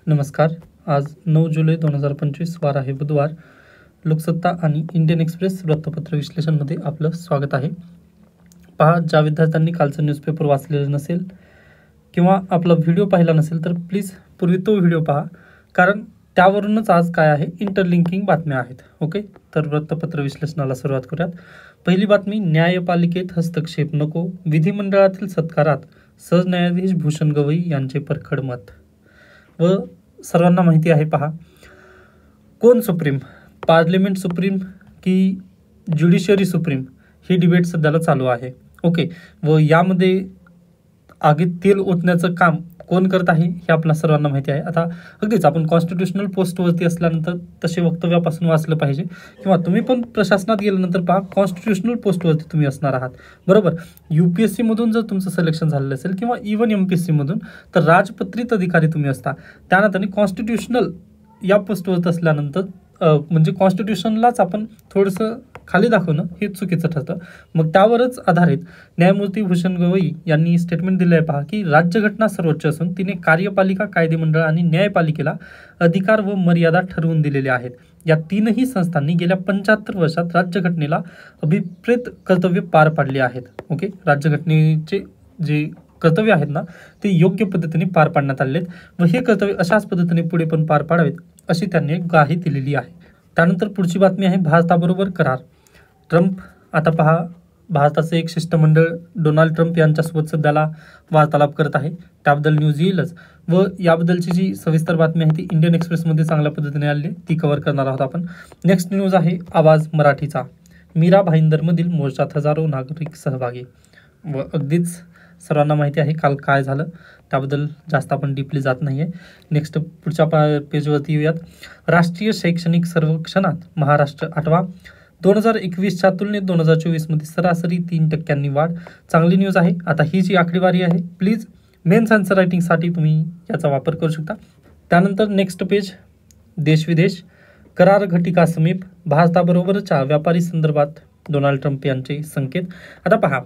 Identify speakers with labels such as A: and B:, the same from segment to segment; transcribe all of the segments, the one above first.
A: नमस्कार. आज 9 जुलै 2025 वार आहे बुधवार. लोकसत्ता आणि इंडियन एक्सप्रेस वृत्तपत्र विश्लेषणमध्ये आपलं स्वागत आहे. पहा, ज्या विद्यार्थ्यांनी कालचं न्यूजपेपर वाचलेलं नसेल किंवा आपला व्हिडिओ पाहिला नसेल तर प्लीज पूर्वी तो व्हिडिओ पहा, कारण त्यावरूनच आज काय आहे इंटरलिंकिंग बातम्या आहेत. ओके, तर वृत्तपत्र विश्लेषणाला सुरुवात करूयात. पहिली बातमी, न्यायपालिकेत हस्तक्षेप नको, विधिमंडळातील सत्कारात सरन्यायाधीश भूषण गवई यांचे परखड मत. व सर्वांना माहिती आहे, पहा, कोण सुप्रीम, पार्लिमेंट सुप्रीम की ज्युडिशियरी सुप्रीम, ही डिबेट सध्याला चालू आहे. ओके, व यामध्ये आगीत तेल ओतण्याचं काम कोण करत आहे हे आपल्या सर्वांना माहिती आहे. आता अगदीच आपण कॉन्स्टिट्युशनल पोस्टवरती असल्यानंतर तसे वक्तव्यापासून वाचलं पाहिजे, किंवा तुम्ही पण प्रशासनात गेल्यानंतर पहा कॉन्स्टिट्युशनल पोस्टवरती तुम्ही असणार आहात, बरोबर. UPSC मधून जर तुमचं सिलेक्शन झालेलं असेल किंवा इव्हन MPSC मधून, तर राजपत्रित अधिकारी तुम्ही असता. त्यानंतर कॉन्स्टिट्युशनल या पोस्टवरती असल्यानंतर म्हणजे कॉन्स्टिट्यूशनलाच आपण थोडंसं खाली दाखवणं हे चुकीचं ठरतं. मग त्यावरच आधारित न्यायमूर्ती भूषण गवई यांनी स्टेटमेंट दिलं आहे, पहा, की राज्यघटना सर्वोच्च असून तिने कार्यपालिका, कायदेमंडळ आणि न्यायपालिकेला अधिकार व मर्यादा ठरवून दिलेल्या आहेत. या तीनही संस्थांनी गेल्या 75 वर्षात राज्यघटनेला अभिप्रेत कर्तव्य पार पाडले आहेत. ओके, राज्यघटनेचे जे कर्तव्य आहेत ना, ते योग्य पद्धतीने पार पाडण्यात आले आहेत व हे कर्तव्य अशाच पद्धतीने पुढे पण पार पाडावेत अशी त्यांनी ग्वाही दिलेली आहे. त्यानंतर पुढची बातमी आहे, भारताबरोबर करार. ट्रम्प, आता पहा, भारताचे एक शिष्टमंडळ डोनाल्ड ट्रम्प यांच्यासोबत सध्याला वार्तालाप करत आहे. त्याबद्दल न्यूज येईलच व याबद्दलची जी सविस्तर बातमी आहे ती इंडियन एक्सप्रेसमध्ये चांगल्या पद्धतीने आली, ती कव्हर करणार आहोत आपण. नेक्स्ट न्यूज आहे आवाज मराठीचा. मीरा भाईंदरमधील मोर्चात हजारो नागरिक सहभागी. व अगदीच सर्वांना माहिती आहे काल काय झालं, त्याबद्दल जास्त आपण डीपली जात नाही आहे. नेक्स्ट पुढच्या पेजवरती येऊयात. राष्ट्रीय शैक्षणिक सर्वेक्षणात महाराष्ट्र 8वा. 2021च्या तुलनेत 2024मध्ये सरासरी 3% वाढ. चांगली न्यूज आहे. आता ही जी आकडेवारी आहे, प्लीज मेन्स आन्सर रायटिंगसाठी तुम्ही याचा वापर करू शकता. त्यानंतर नेक्स्ट पेज, देश-विदेश. करार घटिका समीप, भारताबरोबरच्या व्यापारी संदर्भात डोनाल्ड ट्रम्प यांचे संकेत. आता पहा,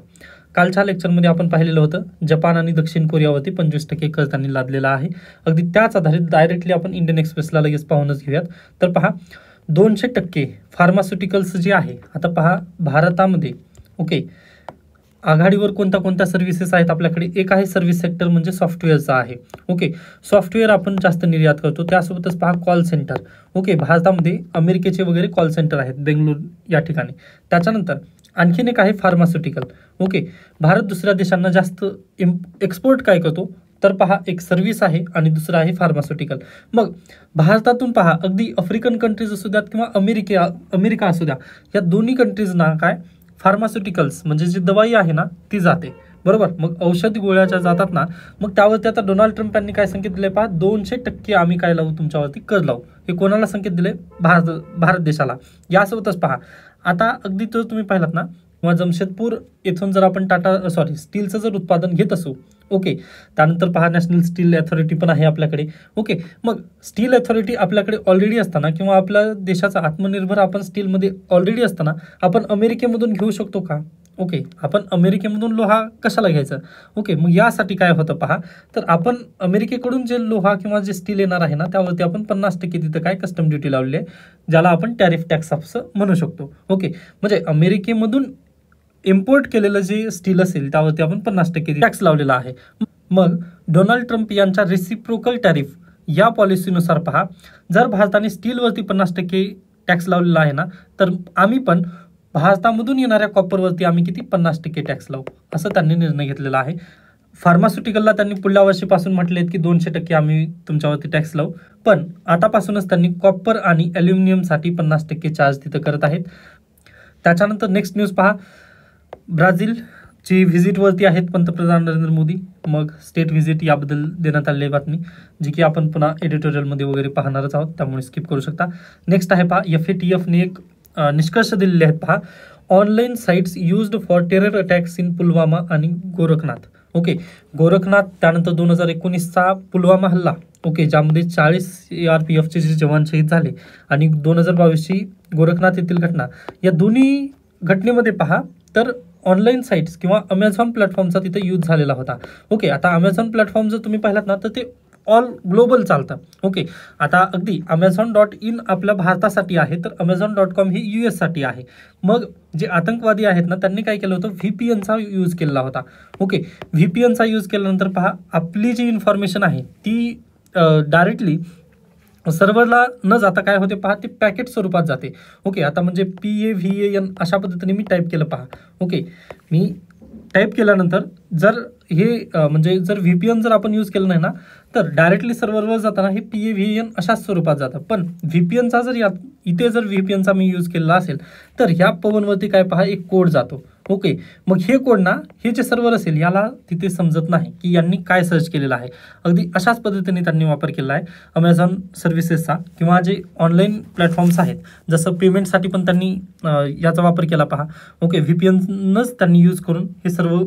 A: कालच्या लेक्चरमध्ये आपण पाहिलेलं होतं जपान आणि दक्षिण कोरियावरती 25% कर त्यांनी लादलेला आहे. अगदी त्याच आधारित डायरेक्टली आपण इंडियन एक्सप्रेसला लगेच पाहूनच घेऊयात. तर पहा, 200% फार्मास्युटिकल्स जे आहे, आता पहा भारतामध्ये ओके आघाडीवर कोणत्या सर्व्हिसेस आहेत आपल्याकडे. एक आहे सर्व्हिस सेक्टर, म्हणजे सॉफ्टवेअरचा आहे. ओके, सॉफ्टवेअर आपण जास्त निर्यात करतो. त्यासोबतच पहा कॉल सेंटर. ओके, भारतामध्ये अमेरिकेचे वगैरे कॉल सेंटर आहेत बेंगलोर या ठिकाणी. त्याच्यानंतर आणखीन एक आहे फार्मास्युटिकल. ओके, भारत दुसऱ्या देशांना जास्त एक्सपोर्ट काय करतो, तर पहा एक सर्व्हिस आहे आणि दुसरं आहे फार्मास्युटिकल. मग भारतातून पहा अगदी आफ्रिकन कंट्रीज असू द्यात किंवा अमेरिका असू द्या, या दोन्ही कंट्रीजना काय फार्मास्युटिकल्स म्हणजे जी दवाई आहे ना ती जाते, बरोबर. मग औषधी गोळ्याच्या जातात ना, मग त्यावरती आता डोनाल्ड ट्रम्प यांनी काय संकेत दिले, पहा 200% आम्ही काय लावू तुमच्यावरती कर लावू. हे कोणाला संकेत दिले, भारत देशाला. यासोबतच पहा आता अगदी तर तुम्ही पाहिलात ना, किंवा जमशेदपूर येथून जर आपण स्टीलचं जर उत्पादन घेत असू, ओके, त्यानंतर पहा नॅशनल स्टील अथॉरिटी पण आहे आपल्याकडे. ओके, मग स्टील अथॉरिटी आपल्याकडे ऑलरेडी असताना किंवा आपल्या देशाचा आत्मनिर्भर आपण स्टीलमध्ये ऑलरेडी असताना आपण अमेरिकेमधून घेऊ शकतो का? ओके, आपण अमेरिकेमधून लोहा कशाला घ्यायचा? ओके, मग यासाठी काय होतं पहा, तर आपण अमेरिकेकडून जे लोहा किंवा जे स्टील येणार आहे ना त्यावरती आपण 50% तिथं काय कस्टम ड्युटी लावली आहे, ज्याला आपण टॅरिफ टॅक्स असं म्हणू शकतो. ओके, म्हणजे अमेरिकेमधून इम्पोर्ट केलेलं जे स्टील असेल त्यावरती आपण 50% टॅक्स लावलेला आहे. मग डोनाल्ड ट्रम्प यांच्या रेसिप्रोकल टॅरिफ या पॉलिसीनुसार पहा, जर भारताने स्टीलवरती 50% टॅक्स लावलेला आहे ना, तर आम्ही पण भारतामधून येणाऱ्या कॉपरवरती आम्ही किती 50% टॅक्स लावू, असं त्यांनी निर्णय घेतलेला आहे. फार्मास्युटिकलला त्यांनी पुढल्या वर्षीपासून म्हटलेत की 200% आम्ही तुमच्यावरती टॅक्स लावू, पण आतापासूनच त्यांनी कॉपर आणि ॲल्युमिनियमसाठी 50% चार्ज तिथं करत आहेत. त्याच्यानंतर नेक्स्ट न्यूज पहा, ब्राझीलची व्हिजिटवरती आहेत पंतप्रधान नरेंद्र मोदी. मग स्टेट व्हिजिट याबद्दल देण्यात आलेली बातमी, जी की आपण पुन्हा एडिटोरियलमध्ये वगैरे पाहणारच आहोत, त्यामुळे स्किप करू शकता. नेक्स्ट आहे पहा, FATFने एक निष्कर्ष दिलेले आहेत. पहा, online sites used for terror attacks in Pulwama आणि गोरखनाथ. ओके, गोरखनाथ, त्यानंतर 2019चा पुलवामा हल्ला, ओके, ज्यामध्ये 40 CRPFचे जे जवान शहीद झाले, आणि 2022ची गोरखनाथ येथील घटना, या दोन्ही घटनेमध्ये पहा तर ऑनलाईन साईट्स किंवा अमेझॉन प्लॅटफॉर्मचा तिथे यूज झालेला होता. ओके, आता अमेझॉन प्लॅटफॉर्म जर तुम्ही पाहिलात ना तर ते ऑल ग्लोबल चालतं. ओके, आता अगदी Amazon.in आपल्या भारतासाठी आहे, तर Amazon.com हे US साठी आहे. मग जे आतंकवादी आहेत ना, त्यांनी काय केलं होतं, VPNचा यूज केलेला होता. ओके, VPNचा यूज केल्यानंतर पहा, आपली जी इन्फॉर्मेशन आहे ती डायरेक्टली सर्व्हरला न जाता काय होते पहा, ते पॅकेट स्वरूपात जाते. ओके, आता म्हणजे PAVAN अशा पद्धतीने मी टाईप केलं पहा. ओके, मी टाईप केल्यानंतर जर हे म्हणजे जर VPN जर आपण यूज केलं नाही ना, तर डायरेक्टली सर्व्हरवर जाताना हे PAVAN अशाच स्वरूपात जातं. पण VPNचा जर इथे जर VPNचा मी यूज केलेला असेल तर ह्या पवनवरती काय पहा, एक कोड जातो. ओके, मग हे कोड ना, हे जे सर्व्हर असेल याला तिथे समजत नाही की यांनी काय सर्च केलेलं आहे. अगदी अशाच पद्धतीने त्यांनी वापर केला आहे अमेझॉन सर्व्हिसेसचा, किंवा जे ऑनलाईन प्लॅटफॉर्म्स आहेत जसं पेमेंटसाठी पण त्यांनी याचा वापर केला पहा. ओके, VPNच त्यांनी यूज करून हे सर्व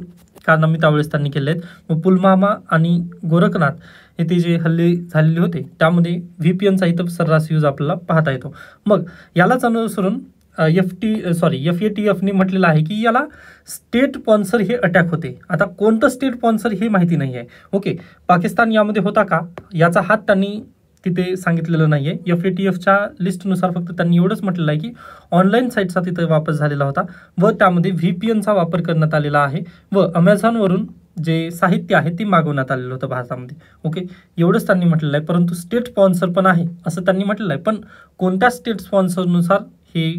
A: कारनामे त्यावेळेस त्यांनी केले आहेत. व पुलवामा आणि गोरखनाथ येथे जे हल्ले झालेले होते त्यामध्ये VPNचा इथं सर्रास यूज आपल्याला पाहता येतो. मग यालाच अनुसरून FATFने म्हटलेलं आहे की याला स्टेट स्पॉन्सर हे अटॅक होते. आता कोणतं स्टेट स्पॉन्सर हे माहिती नाही आहे. ओके, पाकिस्तान यामध्ये होता का याचा हात त्यांनी तिथे सांगितलेलं नाही आहे. FATFच्या लिस्टनुसार फक्त त्यांनी एवढंच म्हटलेलं आहे की ऑनलाईन साईटचा तिथे वापर झालेला होता व त्यामध्ये VPNचा वापर करण्यात आलेला आहे व अमेझॉनवरून जे साहित्य आहे ते मागवण्यात आलेलं होतं भारतामध्ये. ओके, एवढंच त्यांनी म्हटलेलं आहे. परंतु स्टेट स्पॉन्सर पण आहे असं त्यांनी म्हटलेलं आहे. पण कोणत्या स्टेट स्पॉन्सरनुसार हे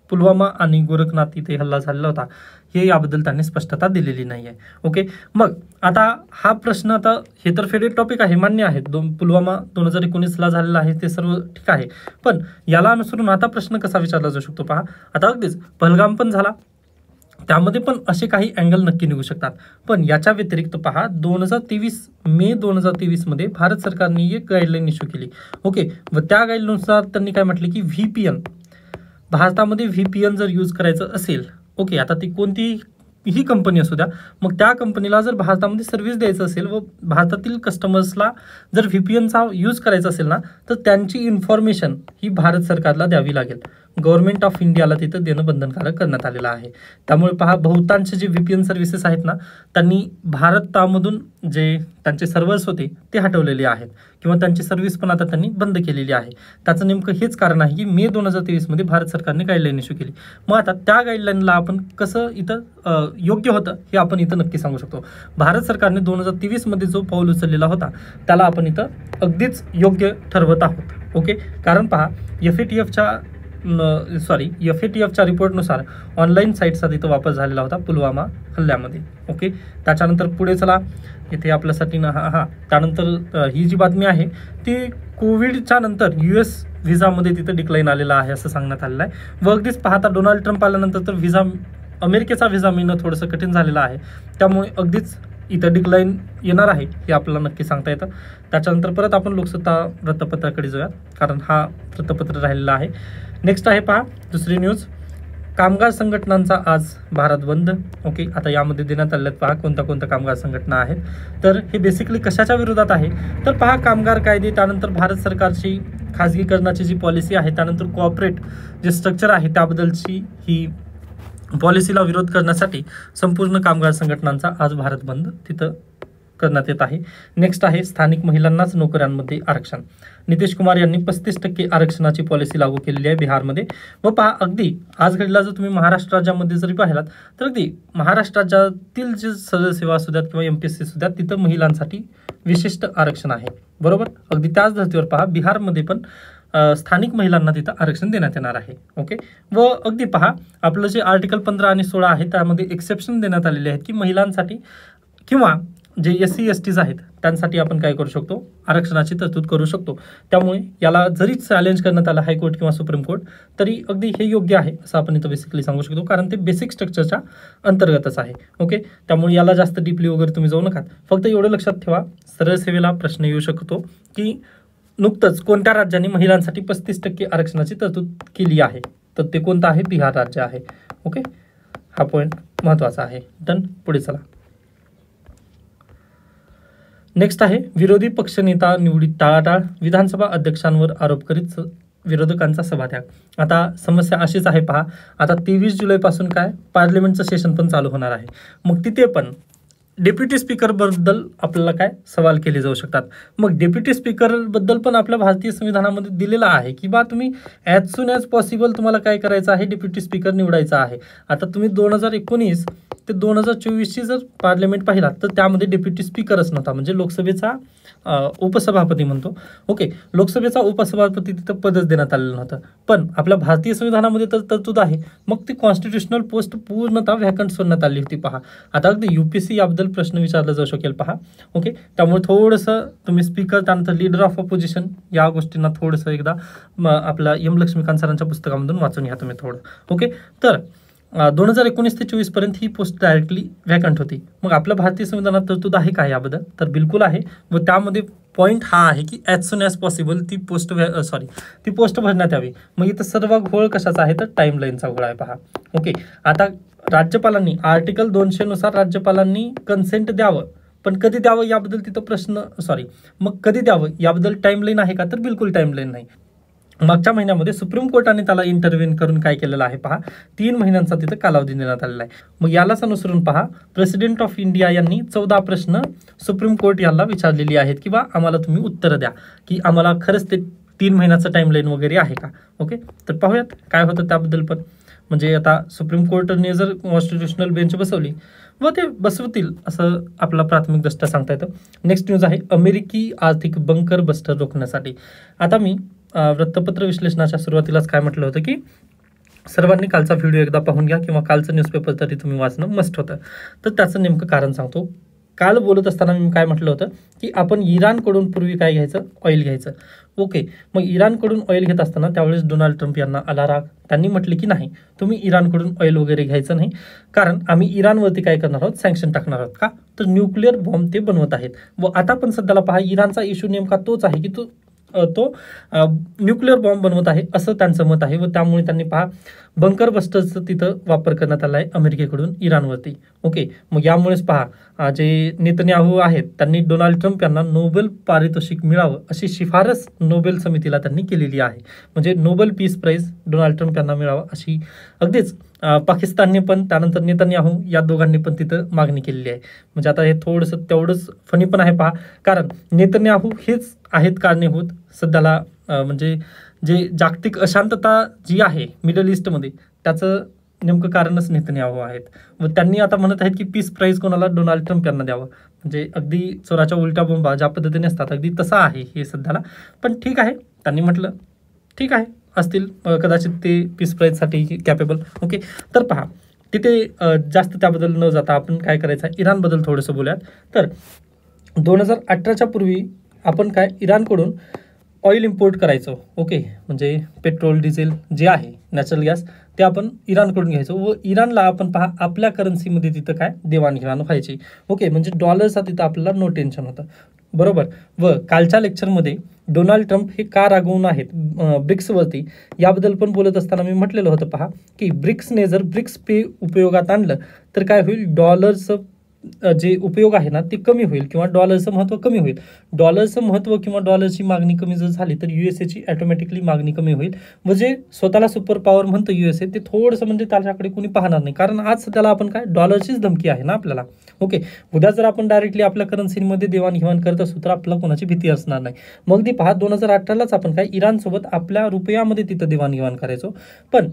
A: पुलवामा आणि गोरखनाथ इथे हल्ला झालेला होता हे याबद्दल त्यांनी स्पष्टता दिलेली नाही आहे. ओके, मग आता हा प्रश्न, आता हे तर फेवरेट टॉपिक आहे, मान्य आहे, पुलवामा 2019ला झालेला आहे ते सर्व ठीक आहे. पण याला अनुसरून आता प्रश्न कसा विचारला जाऊ शकतो पहा. आता अगदीच पहलगाम पण झाला, त्यामध्ये पण असे काही अँगल नक्की निघू शकतात. पण याच्या व्यतिरिक्त पहा, मे 2023 मध्ये भारत सरकारने एक गाईडलाईन इश्यू केली. ओके, व त्या गाईडलाईननुसार त्यांनी काय म्हटले की VPN, भारतामध्ये VPN जर यूज करायचं असेल, ओके, आता ती कोणतीही कंपनी असू द्या, मग त्या कंपनीला जर भारतामध्ये सर्व्हिस द्यायचं असेल व भारतातील कस्टमर्सला जर VPNचा यूज करायचा असेल ना, तर त्यांची इन्फॉर्मेशन ही भारत सरकारला द्यावी लागेल. गव्हर्नमेंट ऑफ इंडियाला तिथं देणं बंधनकारक करण्यात आलेलं आहे. त्यामुळे पहा, बहुतांश जे VPN सर्व्हिसेस आहेत ना, त्यांनी भारतामधून जे त्यांचे सर्व्हर्स होते ते हटवलेले आहेत किंवा त्यांची सर्व्हिस पण आता त्यांनी बंद केलेली आहे. त्याचं नेमकं हेच कारण आहे की मे 2023 मध्ये भारत सरकारने गाईडलाईन इश्यू केली. मग आता त्या गाईडलाईनला आपण कसं इथं योग्य होतं हे आपण इथं नक्की सांगू शकतो. भारत सरकारने 2023 मध्ये जो पाऊल उचललेला होता त्याला आपण इथं अगदीच योग्य ठरवत आहोत. ओके, कारण पहा, FATFच्या रिपोर्टनुसार ऑनलाईन साईटचा तिथं वापर झालेला होता पुलवामा हल्ल्यामध्ये. ओके, त्याच्यानंतर पुढे चला, इथे आपल्यासाठी त्यानंतर ही जी बातमी आहे ती कोविडच्या नंतर US व्हिसामध्ये तिथं डिक्लाईन आलेला आहे असं सांगण्यात आलेलं आहे. व अगदीच पाहता डोनाल्ड ट्रम्प आल्यानंतर तर अमेरिकेचा व्हिसा मिळणं थोडंसं कठीण झालेलं आहे. त्यामुळे अगदीच इथं डिक्लाईन येणार आहे हे आपल्याला नक्की सांगता येतं. त्याच्यानंतर परत आपण लोकसत्ता वृत्तपत्राकडे जाऊयात, कारण हा वृत्तपत्र राहिलेला आहे. नेक्स्ट आहे पहा दुसरी न्यूज, कामगार संघटनांचा आज भारत बंद. ओके, आता यामध्ये देण्यात आलेत पहा कोणत्या कामगार संघटना आहेत. तर हे बेसिकली कशाच्या विरोधात आहे तर पहा, कामगार कायदे, त्यानंतर भारत सरकारची खाजगीकरणाची जी पॉलिसी आहे, त्यानंतर कोऑपरेट जे स्ट्रक्चर आहे त्याबद्दलची ही पॉलिसीला विरोध करण्यासाठी संपूर्ण कामगार संघटनांचा आज भारत बंद तिथं करण्यात येत आहे. नेक्स्ट आहे स्थानिक महिलांनाच नोकऱ्यांमध्ये आरक्षण. नितीश कुमार यांनी 35% आरक्षणाची पॉलिसी लागू केलेली आहे बिहारमध्ये. व पहा, अगदी आज घडला जर तुम्ही महाराष्ट्र राज्यामध्ये जरी पाहिलात तर अगदी महाराष्ट्र राज्यातील जे सदस्य असू द्यात किंवा MPSC असू द्यात तिथं महिलांसाठी विशिष्ट आरक्षण आहे. बरोबर, अगदी त्याच धर्तीवर पहा बिहारमध्ये पण स्थानिक महिलांना तिथं आरक्षण देण्यात येणार आहे. ओके, व अगदी पहा, आपलं जे आर्टिकल 15 आणि 16 आहे त्यामध्ये एक्सेप्शन देण्यात आलेले आहेत की महिलांसाठी किंवा जे SC STs आहेत त्यांसाठी आपण काय करू शकतो, आरक्षणाची तरतूद करू शकतो. त्यामुळे याला जरी चॅलेंज करण्यात आलं हायकोर्ट किंवा सुप्रीम कोर्ट तरी अगदी हे योग्य आहे असं आपण इथं बेसिकली सांगू शकतो, कारण ते बेसिक स्ट्रक्चरच्या अंतर्गतच आहे. ओके, त्यामुळे याला जास्त डीपली वगैरे तुम्ही जाऊ नका. फक्त एवढं लक्षात ठेवा, सरळ सेवेला प्रश्न येऊ शकतो की नुकतंच कोणत्या राज्याने महिलांसाठी 35% आरक्षणाची तरतूद केली आहे, तर ते कोणतं आहे, बिहार राज्य आहे. ओके, हा पॉईंट महत्त्वाचा आहे. डन, पुढे चला. नेक्स्ट आहे विरोधी पक्षनेता निवडीत टाळाटाळ, विधानसभा अध्यक्षांवर आरोप करीत विरोधकांचा सभात्याग. आता समस्या अशीच आहे पहा, आता 23 जुलैपासून काय पार्लिमेंटचं सेशन पण चालू होणार आहे. मग तिथे पण डेप्युटी स्पीकर बद्दल आपल्याला काय सवाल केले जाऊ शकतात. मग डेप्युटी स्पीकर बद्दल पण आपल्या भारतीय संविधानामध्ये दिलेला आहे की बा तुम्ही ॲज सून ॲज पॉसिबल तुम्हाला काय करायचं आहे, डेप्युटी स्पीकर निवडायचा आहे. आता तुम्ही 2019 ते 2024ची जर पार्लमेंट पाहिलात तर त्यामध्ये डेप्युटी स्पीकरच नव्हता, म्हणजे लोकसभेचा उपसभापती म्हणतो. ओके, लोकसभेचा उपसभापती तिथं पदच देण्यात आलेलं नव्हतं. पण आपल्या भारतीय संविधानामध्ये तर तरतूद आहे, मग ती कॉन्स्टिट्युशनल पोस्ट पूर्णतः व्हॅकंट सोडण्यात आली होती. पहा, आता अगदी UPSC याबद्दल प्रश्न विचारला जाऊ शकेल. पहा, ओके, त्यामुळे थोडंसं तुम्ही स्पीकर त्यानंतर लीडर ऑफ ऑपोजिशन या गोष्टींना थोडंसं एकदा आपल्या M. लक्ष्मीकांत सरांच्या पुस्तकामधून वाचून घ्या तुम्ही थोडं. ओके, तर 2019 ते 24 पर्यंत ही पोस्ट डायरेक्टली व्हॅकंट होती. मग आपल्या भारतीय संविधानात तरतूद आहे का याबद्दल? तर बिलकुल आहे. व त्यामध्ये पॉईंट हा आहे की ॲज सून ॲज पॉसिबल ती पोस्ट भरण्यात यावी. मग इथं सर्व घोळ कशाचा आहे तर टाईमलाईनचा घोळ आहे. पहा, ओके, आता राज्यपालांनी आर्टिकल 200 नुसार राज्यपालांनी कन्सेंट द्यावं, पण कधी द्यावं याबद्दल तिथं मग कधी द्यावं याबद्दल टाईमलाईन आहे का तर बिलकुल टाईमलाईन नाही. मागच्या महिन्यामध्ये सुप्रीम कोर्टाने त्याला इंटरव्हेन करून काय केलेलं आहे पहा, 3 महिन्यांचा तिथं कालावधी देण्यात आलेला आहे. मग यालाच अनुसरून पहा, प्रेसिडेंट ऑफ इंडिया यांनी 14 प्रश्न सुप्रीम कोर्ट याला विचारलेली आहेत की बा आम्हाला तुम्ही उत्तर द्या की आम्हाला खरंच ते 3 महिन्याचं टाईमलाईन वगैरे आहे का. ओके, तर पाहूयात काय होतं त्याबद्दल पण. म्हणजे आता सुप्रीम कोर्टने जर कॉन्स्टिट्युशनल बेंच बसवली व ते बसवतील असं आपला प्राथमिक दृष्ट्या सांगता येतं. नेक्स्ट न्यूज आहे अमेरिकी आर्थिक बंकर बस्टर रोखण्यासाठी. आता मी वृत्तपत्र विश्लेषणाच्या सुरुवातीलाच काय म्हटलं होतं की सर्वांनी कालचा व्हिडिओ एकदा पाहून घ्या किंवा कालचं न्यूजपेपर तरी तुम्ही वाचणं मस्ट होतं. तर त्याचं नेमकं कारण सांगतो. काल बोलत असताना मी काय म्हटलं होतं की आपण इराणकडून पूर्वी काय घ्यायचं, ऑइल घ्यायचं. ओके, मग इराणकडून ऑइल घेत असताना त्यावेळेस डोनाल्ड ट्रम्प यांना आला राग. त्यांनी म्हटले की नाही, तुम्ही इराणकडून ऑइल वगैरे घ्यायचं नाही, कारण आम्ही इराणवरती काय करणार आहोत, सँक्शन टाकणार आहोत. का तर न्यूक्लिअर बॉम्ब ते बनवत आहेत. व आता पण सध्याला पहा, इराणचा इश्यू नेमका तोच आहे की तो न्यूक्लिअर बॉम्ब बनवत आहे असं त्यांचं मत आहे. व त्यामुळे त्यांनी पहा बंकर बस्टर्सचं तिथं वापर करण्यात आला आहे अमेरिकेकडून इराणवरती. ओके, मग यामुळेच पहा जे नेतन्याहू आहेत त्यांनी डोनाल्ड ट्रम्प यांना नोबेल पारितोषिक मिळावं अशी शिफारस नोबेल समितीला त्यांनी केलेली आहे. म्हणजे Nobel peace prize Donald Trump यांना मिळावं अशी अगदीच पाकिस्तानने पण त्यानंतर नेतन्याहू या दोघांनी पण तिथं मागणी केलेली आहे. म्हणजे आता हे थोडंसं तेवढंच फनी पण आहे. पहा, कारण नेतन्याहू हेच आहेत कारणीभूत सध्याला म्हणजे जे जागतिक अशांतता जी आहे मिडल ईस्टमध्ये त्याचं नेमकं कारणच नेतन्याहू आहेत. व त्यांनी आता म्हणत आहेत की पीस प्राइज कोणाला, डोनाल्ड ट्रम्प यांना द्यावं. म्हणजे अगदी चोराच्या उलट्या बोंबा ज्या पद्धतीने असतात अगदी तसं आहे हे सध्याला. पण ठीक आहे, त्यांनी म्हटलं ठीक आहे, असतील कदाचित ते पीस प्राइजसाठी कॅपेबल. ओके, तर पहा तिथे जास्त त्याबद्दल न जाता आपण काय करायचं आहे, इराणबद्दल थोडंसं बोलूयात. तर 2018च्या पूर्वी आपण काय इराणकडून ऑइल इम्पोर्ट करायचो. ओके, म्हणजे पेट्रोल डिझेल जे आहे नॅचरल गॅस ते आपण इराणकडून घ्यायचो व इराणला आपण पहा आपल्या करन्सीमध्ये तिथं काय देवाणघेवाण व्हायची. ओके, म्हणजे डॉलरचा तिथं आपल्याला नो टेन्शन होतं. बरोबर. व कालच्या लेक्चरमध्ये डोनाल्ड ट्रम्प हे का रागवून आहेत ब्रिक्सवरती याबद्दल पण बोलत असताना मी म्हटलेलं होतं पहा की ब्रिक्सने जर ब्रिक्स पे उपयोगात आणलं तर काय होईल, डॉलरचं जे उपयोग आहे ना ते कमी होईल किंवा डॉलरचं महत्त्व कमी होईल. डॉलरचं महत्त्व किंवा डॉलरची मागणी कमी जर झाली तर USAची ऑटोमॅटिकली मागणी कमी होईल. व जे स्वतःला सुपर पॉवर म्हणतं USA ते थोडंसं म्हणजे त्याच्याकडे कोणी पाहणार नाही, कारण आज सध्याला आपण काय डॉलरचीच धमकी आहे ना आपल्याला. ओके, उद्या जर आपण डायरेक्टली आपल्या करन्सीमध्ये देवाणघेवाण करत असू तर आपल्याला कोणाची भीती असणार नाही. मग ती पहा 2018लाच आपण काय इराणसोबत आपल्या रुपयामध्ये तिथं देवाणघेवाण करायचो. पण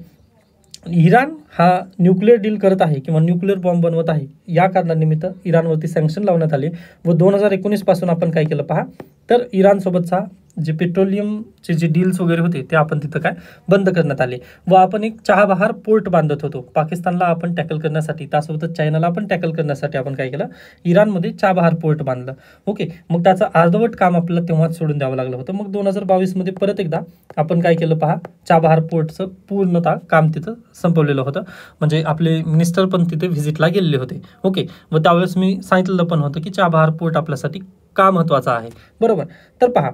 A: इराण हा न्यूक्लिअर डील करत आहे किंवा न्यूक्लिअर बॉम्ब बनवत आहे या कारणानिमित्त इराणवरती सँक्शन लावण्यात आले. व 2019 पासून आपण काय केलं पहा, तर इराणसोबतचा जे पेट्रोलियमचे जे डील्स वगैरे होते ते आपण तिथं काय बंद करण्यात आले. व आपण एक चहाबहार पोर्ट बांधत होतो पाकिस्तानला आपण टॅकल करण्यासाठी, त्यासोबतच चायनाला आपण टॅकल करण्यासाठी आपण काय केलं, इराणमध्ये चहाबहार पोर्ट बांधलं. ओके, मग त्याचं अर्धवट काम आपल्याला तेव्हाच सोडून द्यावं लागलं होतं. मग 2022मध्ये परत एकदा आपण काय केलं पहा, चहाबहार पोर्टचं पूर्णतः काम तिथं संपवलेलं होतं. म्हणजे आपले मिनिस्टर पण तिथे व्हिजिटला गेलेले होते. ओके, व त्यावेळेस मी सांगितलेलं पण होतं की चहाबहार पोर्ट आपल्यासाठी का महत्त्वाचा आहे. बरोबर. तर पहा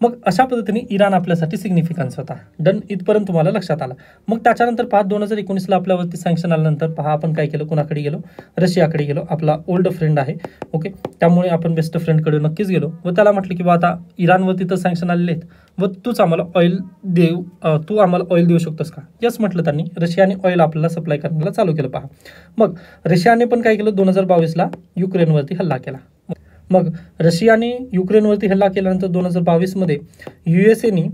A: मग अशा पद्धतीने इराण आपल्यासाठी सिग्निफिकन्स होता. डन, इथपर्यंत तुम्हाला लक्षात आलं. मग त्याच्यानंतर पहा 2019ला आपल्यावरती सँक्शन आल्यानंतर पहा आपण काय केलं, कुणाकडे गेलो, रशियाकडे गेलो. आपला ओल्ड फ्रेंड आहे, ओके, त्यामुळे आपण बेस्ट फ्रेंडकडे नक्कीच गेलो व त्याला म्हटलं की बा आता इराणवरती तर सँक्शन आलेले आहेत व तूच आम्हाला ऑइल तू आम्हाला ऑइल देऊ शकतोस का? यस म्हटलं त्यांनी. रशियाने ऑइल आपल्याला सप्लाय करण्याला चालू केलं. पहा मग रशियाने पण काय केलं, 2022ला युक्रेनवरती हल्ला केला. मग रशियाने युक्रेनवरती हल्ला केल्यानंतर 2022मध्ये युएसएने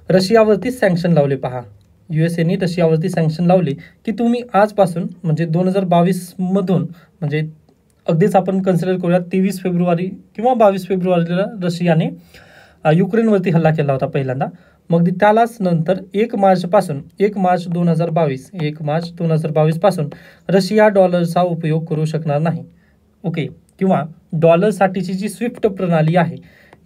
A: रशियावरती सँक्शन लावले. पहा युएसएने रशियावरती सँक्शन लावले की तुम्ही आजपासून म्हणजे 2022मधून म्हणजे अगदीच आपण कन्सिडर करूया 23 फेब्रुवारी किंवा 22 फेब्रुवारीला रशियाने युक्रेनवरती हल्ला केला होता पहिल्यांदा. मग त्यालाच नंतर 1 मार्च 2022 पासून रशिया डॉलरचा उपयोग करू शकणार नाही, ओके, किंवा डॉलरसाठीची जी स्विफ्ट प्रणाली आहे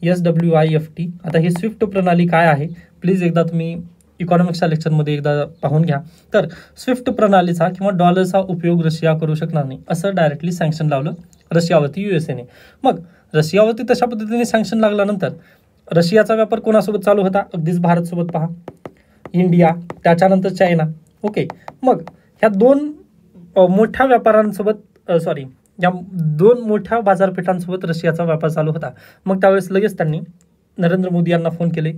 A: SWIFT. आता ही स्विफ्ट प्रणाली काय आहे प्लीज एकदा तुम्ही इकॉनॉमिक्सच्या लेक्चरमध्ये एकदा पाहून घ्या. तर स्विफ्ट प्रणालीचा किंवा डॉलरचा उपयोग रशिया करू शकणार नाही असं डायरेक्टली सँक्शन लावलं रशियावरती युएसएने. मग रशियावरती तशा पद्धतीने सँक्शन लागल्यानंतर रशियाचा व्यापार कोणासोबत चालू होता, अगदीच भारतसोबत. पहा इंडिया, त्याच्यानंतर चायना, ओके. मग ह्या दोन मोठ्या व्यापाऱ्यांसोबत या दोन मोठ्या बाजारपेठांसोबत रशियाचा व्यापार चालू होता. मग त्यावेळेस लगेच त्यांनी नरेंद्र मोदी यांना फोन केले,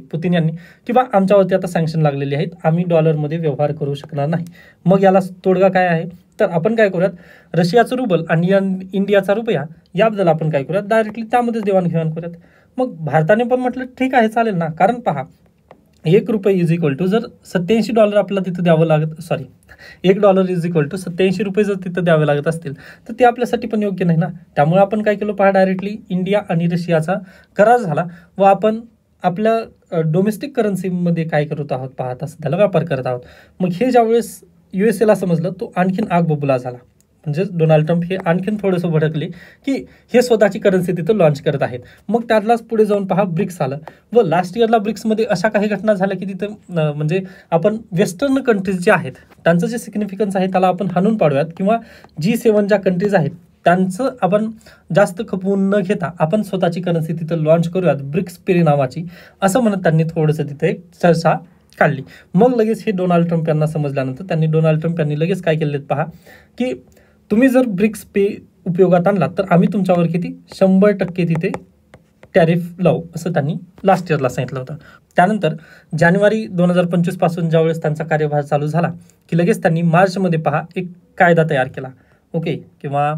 A: पुतिन यांनी, किंवा आमच्यावरती आता सँक्शन लागलेले आहेत, आम्ही डॉलरमध्ये व्यवहार करू शकणार नाही. मग याला तोडगा काय आहे, तर आपण काय करूयात, रशियाचं रुबल आणि इंडियाचा रुपया याबद्दल आपण काय करूयात, डायरेक्टली त्यामध्येच देवाणघेवाण करूयात. मग भारताने पण म्हटलं ठीक आहे चालेल ना, कारण पहा $1 इज इक्वल टू जर $87 आपल्याला तिथं द्यावं लागत, $1 इज इक्वल टू $87 जर तिथं द्यावे लागत असतील तर ते आपल्यासाठी पण योग्य नाही ना. त्यामुळे आपण काय केलं, पहा डायरेक्टली इंडिया आणि रशियाचा करार झाला व आपण आपल्या डोमेस्टिक करन्सीमध्ये काय करत आहोत, पाहता सध्याला व्यापार करत आहोत. मग हे ज्यावेळेस युएसएला समजलं तो आणखीन आग बबुला झाला. म्हणजे डोनाल्ड ट्रम्प हे आणखीन थोडंसं भडकले की हे स्वतःची करन्सी तिथं लॉन्च करत आहेत. मग त्यातलाच पुढे जाऊन पहा ब्रिक्स आलं व लास्ट इयरला ब्रिक्समध्ये अशा काही घटना झाल्या की तिथं म्हणजे आपण वेस्टर्न कंट्रीज जे आहेत त्यांचं जे सिग्निफिकन्स आहे त्याला आपण हाणून पाडूयात, किंवा G7 ज्या कंट्रीज आहेत त्यांचं आपण जास्त खपवून न घेता आपण स्वतःची करन्सी तिथं लॉन्च करूयात, ब्रिक्स पेरी नावाची, असं म्हणत त्यांनी थोडंसं तिथं एक चर्चा काढली. मग लगेच हे डोनाल्ड ट्रम्प यांना समजल्यानंतर डोनाल्ड ट्रम्प यांनी लगेच काय केलेत पहा, की तुम्ही जर ब्रिक्स पे उपयोगात आणलात तर आम्ही तुमच्यावर किती 100% तिथे टॅरिफ लावू, असं त्यांनी लास्ट इयरला सांगितलं होतं. त्यानंतर जानेवारी 2025 पासून ज्यावेळेस त्यांचा कार्यभार चालू झाला की लगेच त्यांनी मार्चमध्ये पहा एक कायदा तयार केला, ओके, किंवा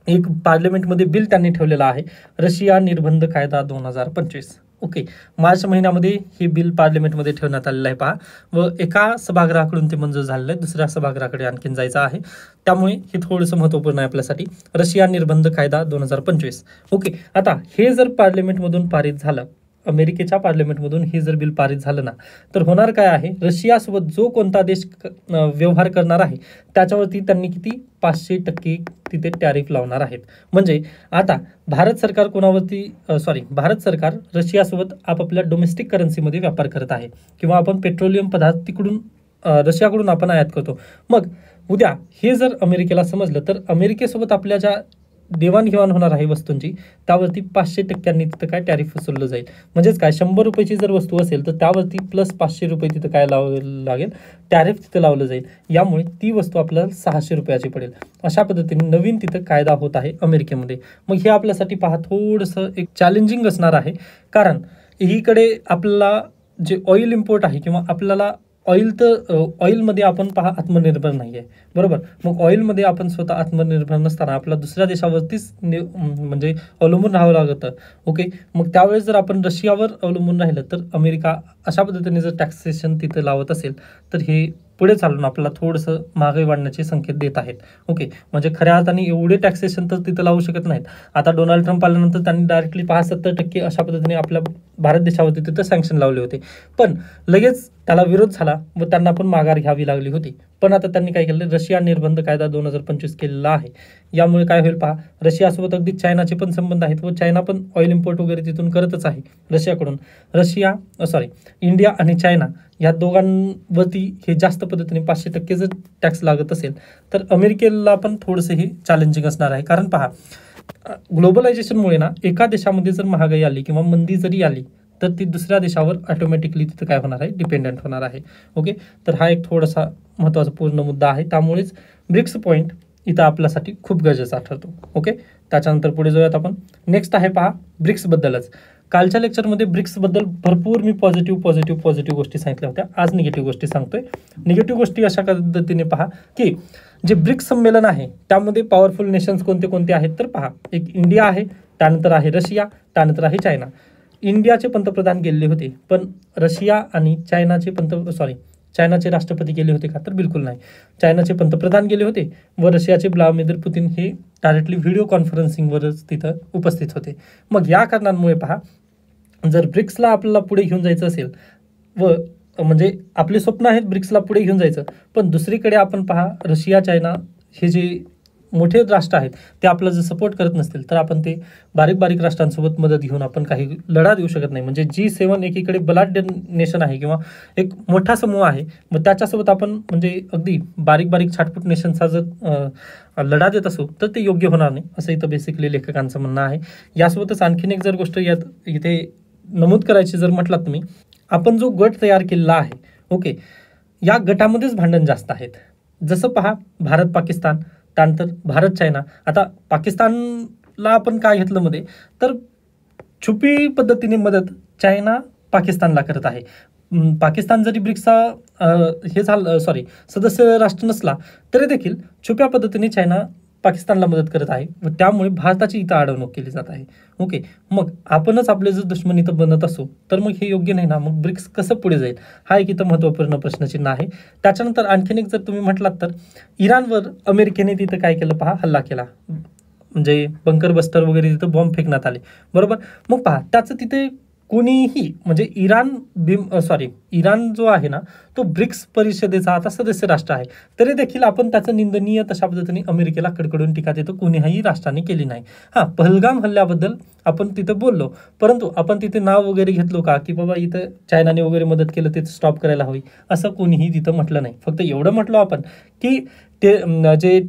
A: एक पार्लमेंटमध्ये बिल त्यांनी ठेवलेला आहे, रशिया निर्बंध कायदा 2025, ओके. मार्च महिन्यामध्ये हे बिल पार्लमेंटमध्ये ठेवण्यात आलेलं आहे पहा, व एका सभागृहाकडून ते मंजूर झालेलं आहे, दुसऱ्या सभागृहाकडे आणखीन जायचं आहे. त्यामुळे हे थोडंसं महत्त्वपूर्ण आहे आपल्यासाठी, रशिया निर्बंध कायदा 2025, ओके. आता हे जर पार्लमेंटमधून पारित झालं, अमेरिकेच्या पार्लमेंटमधून हे जर बिल पारित झालं ना, तर होणार काय आहे, रशियासोबत जो कोणता देश व्यवहार करणार आहे त्याच्यावरती त्यांनी किती 500% तिथे टॅरिफ लावणार आहेत. म्हणजे आता भारत सरकार रशियासोबत आपापल्या डोमेस्टिक करन्सीमध्ये व्यापार करत आहे, किंवा आपण पेट्रोलियम पदार्थ तिकडून रशियाकडून आपण आयात करतो. मग उद्या हे जर अमेरिकेला समजलं तर अमेरिकेसोबत आपल्या ज्या देवाणघेवाण होणार आहे वस्तूंची त्यावरती 500% तिथं काय टॅरिफ वसूललं जाईल. म्हणजेच काय, 100 रुपयाची जर वस्तू असेल तर त्यावरती प्लस 500 रुपये तिथं काय लावावं लागेल, टॅरिफ तिथं लावलं जाईल. यामुळे ती वस्तू आपल्याला 600 रुपयाची पडेल. अशा पद्धतीने नवीन तिथं कायदा होत आहे अमेरिकेमध्ये. मग हे आपल्यासाठी पहा थोडंसं एक चॅलेंजिंग असणार आहे, कारण एकीकडे आपल्याला जे ऑइल इम्पोर्ट आहे किंवा आपल्याला ऑइलमध्ये आपण पहा आत्मनिर्भर नाही आहे, बरोबर. मग ऑइलमध्ये आपण स्वतः आत्मनिर्भर नसताना आपला दुसऱ्या देशावरतीच म्हणजे अवलंबून राहावं लागतं, ओके. मग त्यावेळेस जर आपण रशियावर अवलंबून राहिलं तर अमेरिका अशा पद्धतीने जर टॅक्सेशन तिथे लावत असेल तर हे पुढे चालून आपल्याला थोडंसं महागाई वाढण्याचे संकेत देत आहेत, ओके. म्हणजे खऱ्या अर्थाने एवढे टॅक्सेशन तर तिथं लावू शकत नाहीत. आता डोनाल्ड ट्रम्प आल्यानंतर त्यांनी डायरेक्टली 70% अशा पद्धतीने आपल्या भारत देशावरती तिथं सँक्शन लावले होते, पण लगेच त्याला विरोध झाला व त्यांना पण माघार घ्यावी लागली होती. पण आता त्यांनी काय केलं, रशिया निर्बंध कायदा 2025 केलेला आहे. यामुळे काय होईल पहा, रशियासोबत अगदी चायनाचे पण संबंध आहेत व चायना पण ऑइल इम्पोर्ट वगैरे तिथून करतच आहे रशियाकडून. इंडिया आणि चायना या दोघांवरती हे जास्त पद्धतीने 500% जर टॅक्स लागत असेल तर अमेरिकेला पण थोडंसं हे चॅलेंजिंग असणार आहे. कारण पहा ग्लोबलायझेशनमुळे ना एका देशामध्ये जर महागाई आली किंवा मंदी जरी आली तर ती दुसऱ्या देशावर ऑटोमॅटिकली तिथं काय होणार आहे, डिपेंडंट होणार आहे. ओके, तर हा एक थोडासा महत्त्वाचा पूर्ण मुद्दा आहे. त्यामुळेच ब्रिक्स पॉईंट इथं आपल्यासाठी खूप गरजेचा ठरतो. ओके, त्याच्यानंतर पुढे जाऊयात आपण. नेक्स्ट आहे पहा ब्रिक्सबद्दलच. कालच्या लेक्चरमध्ये ब्रिक्सबद्दल भरपूर मी पॉझिटिव्ह गोष्टी सांगितल्या होत्या. आज निगेटिव्ह गोष्टी सांगतोय. निगेटिव्ह गोष्टी अशा पद्धतीने पहा की जे ब्रिक्स संमेलन आहे त्यामध्ये पॉवरफुल नेशन्स कोणते कोणते आहेत तर पहा, एक इंडिया आहे, त्यानंतर आहे रशिया, त्यानंतर आहे चायना. इंडियाचे पंतप्रधान गेलेले होते, पण रशिया आणि चायनाचे राष्ट्रपती गेले होते का तर बिलकुल नाही. चायनाचे पंतप्रधान गेले होते व रशियाचे व्लादिमीर पुतिन हे डायरेक्टली व्हिडिओ कॉन्फरन्सिंगवरच तिथं उपस्थित होते. मग या कारणांमुळे पहा, जर ब्रिक्सला आपल्याला पुढे घेऊन जायचं असेल व म्हणजे आपले स्वप्न आहेत ब्रिक्सला पुढे घेऊन जायचं, पण दुसरीकडे आपण पहा रशिया चायना हे जे मोठे राष्ट्र आहेत ते आपलं जर सपोर्ट करत नसतील तर आपण ते बारीक राष्ट्रांसोबत मदत घेऊन आपण काही लढा देऊ शकत नाही. म्हणजे G7 एकीकडे बलाढ्य नेशन आहे किंवा एक मोठा समूह आहे, मग त्याच्यासोबत आपण म्हणजे अगदी बारीक छाटपूट नेशनचा जर लढा देत असू तर ते योग्य होणार नाही, असं इथं बेसिकली लेखकांचं म्हणणं आहे. यासोबतच आणखीन एक जर गोष्ट यात इथे नमूद करायची जर म्हटलात तुम्ही, आपण जो गट तयार केलेला आहे, ओके, या गटामध्येच भांडण जास्त आहेत. जसं पहा भारत पाकिस्तान, त्यानंतर भारत चायना. आता पाकिस्तानला आपण काय घेतलं मध्ये तर छुपी पद्धतीने मदत चायना पाकिस्तानला करत आहे. पाकिस्तान जरी ब्रिक्सचा सदस्य राष्ट्र नसला तरी देखील छुप्या पद्धतीने चायना पाकिस्तानला मदत करत आहे व त्यामुळे भारताची इथं अडवणूक केली जात आहे. ओके, मग आपणच आपले जर दुश्मन इथं बनत असू तर मग हे योग्य नाही ना. मग ब्रिक्स कसं पुढे जाईल हा एक इथं महत्त्वपूर्ण प्रश्नचिन्ह आहे. त्याच्यानंतर आणखीन एक जर तुम्ही म्हटलात तर इराणवर अमेरिकेने तिथं काय केलं पहा, हल्ला केला, म्हणजे बंकर बस्टर वगैरे तिथं बॉम्ब फेकण्यात आले, बरोबर. मग पहा त्याचं तिथे कोणीही म्हणजे इराण जो आहे ना तो ब्रिक्स परिषदेचा आता सदस्य राष्ट्र आहे, तरी देखील आपण त्याचं निंदनीय तशा पद्धतीने अमेरिकेला कडकडून टीका देतो कोणीही राष्ट्राने केली नाही. पहलगाम हल्ल्याबद्दल आपण तिथं बोललो, परंतु आपण तिथे नाव वगैरे घेतलो का की बाबा इथं चायनाने वगैरे मदत केलं ते स्टॉप करायला हवी, असं कोणीही तिथं म्हटलं नाही. फक्त एवढं म्हटलं आपण की जे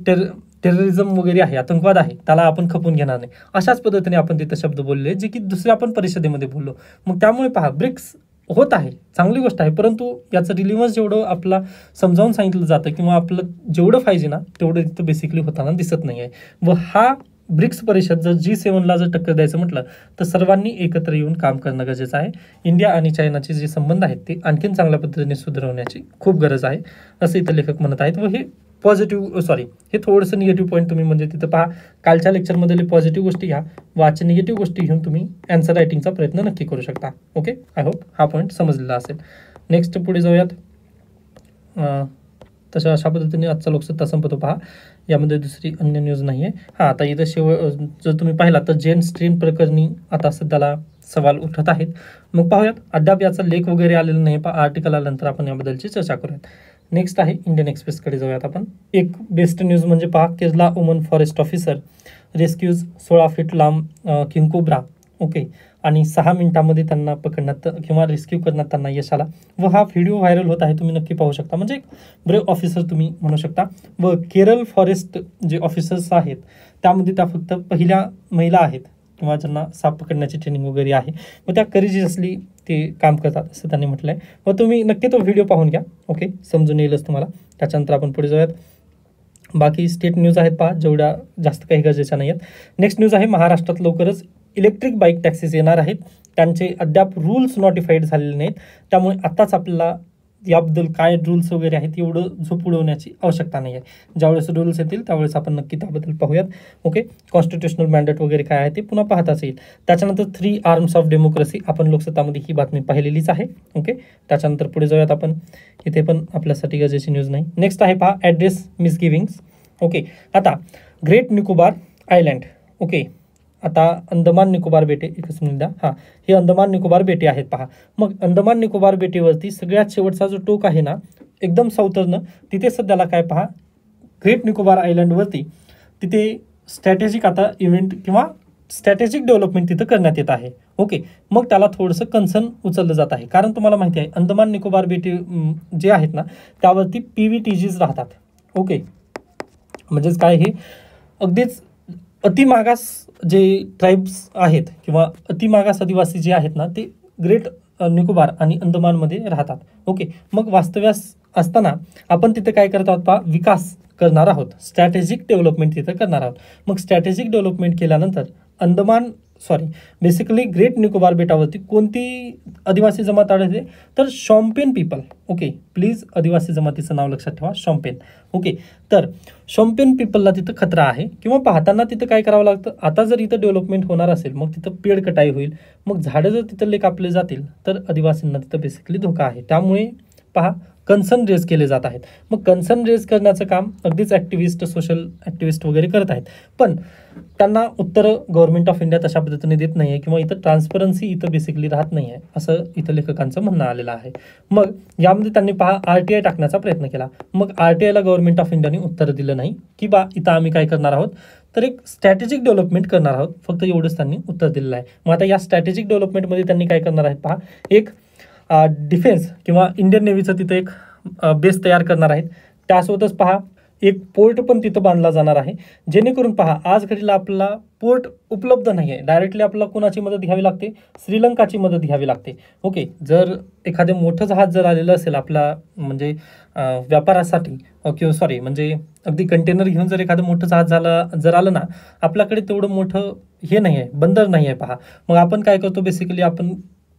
A: टेररिझम वगैरे आहे, आतंकवाद आहे, त्याला आपण खपून घेणार नाही, अशाच पद्धतीने आपण तिथं शब्द बोलले जे की दुसऱ्या आपण परिषदेमध्ये बोललो. मग त्यामुळे पहा ब्रिक्स होत आहे, चांगली गोष्ट आहे, परंतु याचं रिलिव्हन्स जेवढं आपला समजावून सांगितलं जातं किंवा आपलं जेवढं पाहिजे ना तेवढं तिथं बेसिकली होताना दिसत नाही आहे. व हा ब्रिक्स परिषद जर G7ला जर टक्कर द्यायचं म्हटलं तर सर्वांनी एकत्र येऊन काम करणं गरजेचं आहे. इंडिया आणि चायनाचे जे संबंध आहेत ते आणखीन चांगल्या पद्धतीने सुधारवण्याची खूप गरज आहे, असं इथं लेखक म्हणत आहेत. व हे हे थोडंसं निगेटिव्ह पॉईंट तुम्ही म्हणजे तिथं पहा, कालच्या लेक्चरमधले पॉझिटिव्ह गोष्टी घ्या व आजच्या निगेटिव्ह गोष्टी घेऊन तुम्ही आन्सर रायटिंगचा प्रयत्न नक्की करू शकता. ओके, आय होप हा पॉईंट समजलेला असेल. नेक्स्ट पुढे जाऊयात. अशा पद्धतीने आजचा लोकसत्ता संपतो. पहा यामध्ये दुसरी अन्य न्यूज नाही आहे. आता इथं जर तुम्ही पाहिला तर जेन स्ट्रीम प्रकरणी आता सध्याला सवाल उठत आहेत. मग पाहूयात, अद्याप याचा लेख वगैरे आलेला नाही, आर्टिकल आल्यानंतर आपण याबद्दलची चर्चा करूयात. नेक्स्ट आहे इंडियन एक्सप्रेसकडे जाऊयात आपण. एक बेस्ट न्यूज म्हणजे पहा, Kerala woman forest officer rescues 16 feet लांब किंग कोब्रा. ओके, आणि 6 मिनिटांमध्ये त्यांना पकडण्यात किंवा रेस्क्यू करण्यात त्यांना यश आला व हा व्हिडिओ व्हायरल होत आहे, तुम्ही नक्की पाहू शकता. म्हणजे एक ब्रेव्ह ऑफिसर तुम्ही म्हणू शकता. व केरळ फॉरेस्ट जे ऑफिसर्स आहेत त्यामध्ये त्या फक्त पहिल्या महिला आहेत किंवा ज्यांना साप पकडण्याची ट्रेनिंग वगैरे आहे व त्या करेजियसली ते काम करतात असं त्यांनी म्हटलं आहे. व तुम्ही नक्की तो व्हिडिओ पाहून घ्या, ओके, समजून येईलच तुम्हाला. त्याच्यानंतर आपण पुढे जाऊयात. बाकी स्टेट न्यूज आहेत पहा, जेवढ्या जास्त काही गरजेच्या नाही आहेत. नेक्स्ट न्यूज आहे, महाराष्ट्रात लवकरच इलेक्ट्रिक बाईक टॅक्सीज येणार आहेत. त्यांचे अद्याप रूल्स नोटिफाईड झालेले नाहीत, त्यामुळे आत्ताच आपल्याला याबद्दल काय रूल्स वगैरे आहेत एवढं झोप उडवण्याची आवश्यकता नाही आहे. ज्यावेळेस रूल्स येतील त्यावेळेस आपण नक्की त्याबद्दल पाहूयात. ओके, कॉन्स्टिट्युशनल मॅन्डेट वगैरे काय आहे ते पुन्हा पाहताच येईल. त्याच्यानंतर 3 आर्म्स ऑफ डेमोक्रेसी, आपण लोकसत्तामध्ये ही बातमी पाहिलेलीच आहे. ओके, त्याच्यानंतर पुढे जाऊयात आपण. इथे पण आपल्यासाठी गरजेची न्यूज नाही. नेक्स्ट आहे पहा, ॲड्रेस मिसगिविंग्स. ओके, आता ग्रेट निकोबार आयलँड. ओके, आता अंदमान निकोबार बेटे, एकच मिनिट द्या. हे अंदमान निकोबार बेटे आहेत पहा. मग अंदमान निकोबार बेटेवरती सगळ्यात शेवटचा जो टोक आहे ना एकदम साऊथर्न, तिथे सध्याला काय पहा, ग्रेट निकोबार आयलँडवरती तिथे स्ट्रॅटेजिक आता इव्हेंट किंवा स्ट्रॅटेजिक डेव्हलपमेंट तिथं करण्यात येत आहे. ओके, मग त्याला थोडंसं कन्सर्न उचललं जात आहे, कारण तुम्हाला माहिती आहे अंदमान निकोबार बेटे जे आहेत ना त्यावरती PVTGs राहतात. ओके, म्हणजेच काय, हे अगदीच अतिमागास जे ट्राईब्स आहेत किंवा अतिमागास आदिवासी जे आहेत ना ते ग्रेट निकोबार आणि अंदमानमध्ये राहतात. ओके, मग वास्तव्यास असताना आपण तिथे काय करत आहोत पहा, विकास करणार आहोत, स्ट्रॅटेजिक डेव्हलपमेंट तिथं करणार आहोत. मग स्ट्रॅटेजिक डेव्हलपमेंट केल्यानंतर बेसिकली ग्रेट निकोबार बेटावरती कोणती आदिवासी जमात आढळते, तर शॉम्पेन पीपल. ओके, प्लीज आदिवासी जमातीचं नाव लक्षात ठेवा, शॉम्पेन. ओके, तर शॉम्पेन पीपलला तिथं खतरा आहे किंवा पाहताना तिथं काय करावं लागतं, आता जर इथं डेव्हलपमेंट होणार असेल मग तिथं पेड कटाई होईल, मग झाडं जर तिथले कापले जातील तर आदिवासींना तिथं बेसिकली धोका आहे. त्यामुळे पहा कन्सर्न रेज केले जात आहेत. मग कन्सर्न रेज करण्याचं काम अगदीच ॲक्टिव्हिस्ट, सोशल ॲक्टिव्हिस्ट वगैरे करत आहेत, पण त्यांना उत्तरं गव्हर्नमेंट ऑफ इंडिया तशा पद्धतीने देत नाही आहे किंवा इथं ट्रान्सपरन्सी इथं बेसिकली राहत नाही आहे, असं इथं लेखकांचं म्हणणं आलेलं आहे. मग यामध्ये त्यांनी पहा RTI टाकण्याचा प्रयत्न केला. मग RTIला गव्हर्नमेंट ऑफ इंडियाने उत्तर दिलं नाही की बा इथं आम्ही काय करणार आहोत, तर एक स्ट्रॅटेजिक डेव्हलपमेंट करणार आहोत, फक्त एवढंच त्यांनी उत्तर दिलेलं आहे. मग आता या स्ट्रॅटेजिक डेव्हलपमेंटमध्ये त्यांनी काय करणार आहेत पहा, एक डिफेन्स किंवा इंडियन नेव्हीचं तिथं एक बेस तयार करणार आहेत. त्यासोबतच पहा एक पोर्ट पण तिथं बांधला जाणार आहे, जेणेकरून पहा आज घडीला आपल्याला पोर्ट उपलब्ध नाही आहे, डायरेक्टली आपल्याला कोणाची मदत घ्यावी लागते, श्रीलंकाची मदत घ्यावी लागते. ओके, जर एखादे मोठं जहाज जर आलेलं असेल आपला म्हणजे व्यापारासाठी किंवा म्हणजे अगदी कंटेनर घेऊन जर एखादं मोठं जहाज जर आलं ना, आपल्याकडे तेवढं मोठं हे नाही आहे, बंदर नाही आहे पहा. मग आपण काय करतो, बेसिकली आपण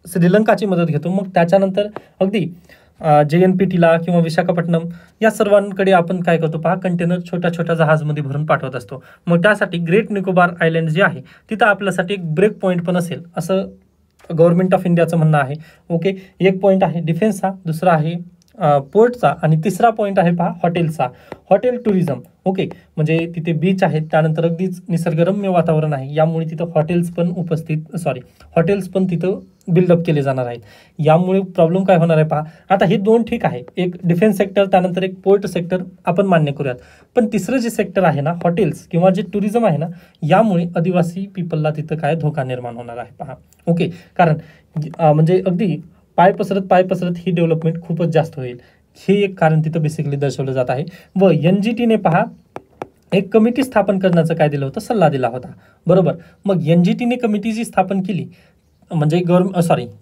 A: श्रीलंकाची मदत घेतो. मग त्याच्यानंतर अगदी JNPTला किंवा विशाखापट्टणम या सर्वांकडे आपण काय करतो पहा, कंटेनर छोट्या छोट्या जहाजमध्ये भरून पाठवत असतो. मग त्यासाठी ग्रेट निकोबार आयलँड जे आहे तिथं आपल्यासाठी एक ब्रेक पॉईंट पण असेल असं गव्हर्नमेंट ऑफ इंडियाचं म्हणणं आहे. ओके, एक पॉईंट आहे डिफेन्सचा, दुसरा आहे पोर्टचा आणि तिसरा पॉईंट आहे पहा हॉटेलचा, हॉटेल टुरिझम. ओके, म्हणजे तिथे बीच आहेत, त्यानंतर अगदीच निसर्गरम्य वातावरण आहे, यामुळे तिथं हॉटेल्स पण तिथं बिल्डअप केले जाणार आहेत. यामुळे प्रॉब्लेम काय होणार आहे पहा, आता हे दोन ठीक आहे, एक डिफेन्स सेक्टर त्यानंतर एक पोर्ट सेक्टर आपण मान्य करूयात, पण तिसरं जे सेक्टर आहे ना हॉटेल्स किंवा जे टुरिझम आहे ना, यामुळे आदिवासी पीपलला तिथं काय धोका निर्माण होणार आहे पहा. ओके, कारण म्हणजे अगदी पाय पसरत ही डेव्हलपमेंट खूपच जास्त होईल, हे एक कारण तिथं बेसिकली दर्शवलं जात आहे. व NGTने पहा एक कमिटी स्थापन करण्याचं काय दिलं होतं, सल्ला दिला होता, बरोबर. मग NGTने कमिटी जी स्थापन केली म्हणजे